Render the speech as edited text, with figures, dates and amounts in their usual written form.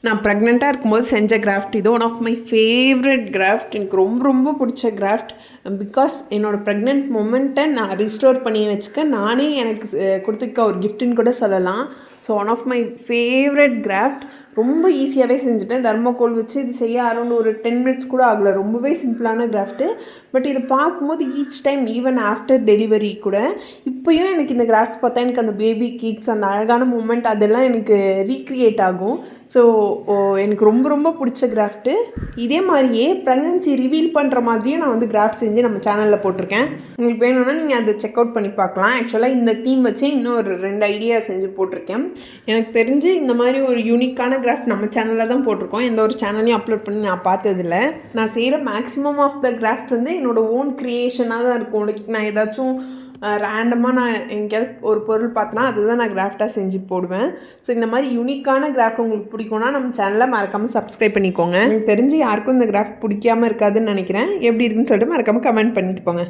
நான் ப்ரெக்னெண்ட்டாக இருக்கும்போது செஞ்ச கிராஃப்ட் இது one of my favourite craft. எனக்கு ரொம்ப ரொம்ப பிடிச்ச கிராஃப்ட். பிகாஸ் என்னோடய ப்ரெக்னென்ட் மொமெண்ட்டை நான் ரிஸ்டோர் பண்ணி வச்சுக்க நானே எனக்கு கொடுத்துக்க ஒரு கிஃப்ட்டுன்னு கூட சொல்லலாம். So one of my favourite craft. ரொம்ப ஈஸியாகவே செஞ்சுட்டேன். தர்மோகோல் வச்சு இது செய்ய அரௌண்ட் ஒரு 10 மினிட்ஸ் கூட ஆகலை. ரொம்பவே சிம்பிளான கிராஃப்ட்டு. பட் இது பார்க்கும்போது each time even after delivery கூட இப்போயும் எனக்கு இந்த கிராஃப்ட் பார்த்தா எனக்கு அந்த பேபி கிக்ஸ் அந்த அழகான மூமெண்ட் அதெல்லாம் எனக்கு ரீக்ரியேட் ஆகும். ஸோ எனக்கு ரொம்ப ரொம்ப பிடிச்ச கிராஃப்ட்டு. இதே மாதிரியே ப்ரெக்னன்சி ரிவீல் பண்ணுற மாதிரியும் நான் வந்து கிராஃப்ட் செஞ்சு நம்ம சேனலில் போட்டிருக்கேன். உங்களுக்கு வேணும்னா நீங்கள் அதை செக் அவுட் பண்ணி பார்க்கலாம். ஆக்சுவலாக இந்த தீம் வச்சு இன்னும் ஒரு 2 ஐடியா செஞ்சு போட்டிருக்கேன். எனக்கு தெரிஞ்சு இந்த மாதிரி ஒரு யூனிக்கான கிராஃப்ட் நம்ம சேனலில் தான் போட்டிருக்கோம். எந்த ஒரு சேனல்லையும் அப்லோட் பண்ணி நான் பார்த்ததில்ல. நான் செய்கிற மேக்ஸிமம் ஆஃப் த கிராஃப்ட் வந்து என்னோடய ஓன் க்ரியேஷனாக தான் இருக்கும். நான் ஏதாச்சும் ரேண்டமாக நான் எங்கேயாவது ஒரு பொருள் பார்த்தனா அதுதான் நான் கிராஃப்டாக செஞ்சு போடுவேன். ஸோ இந்த மாதிரி யூனிக்கான கிராஃப்ட் உங்களுக்கு பிடிக்கும்னா நம்ம சேனலை மறக்காமல் சப்ஸ்கிரைப் பண்ணிக்கோங்க. எனக்கு தெரிஞ்சு யாருக்கும் இந்த கிராஃப்ட் பிடிக்காமல் இருக்காதுன்னு நினைக்கிறேன். எப்படி இருக்குன்னு சொல்லிட்டு மறக்காமல் கமெண்ட் பண்ணிட்டு போங்க.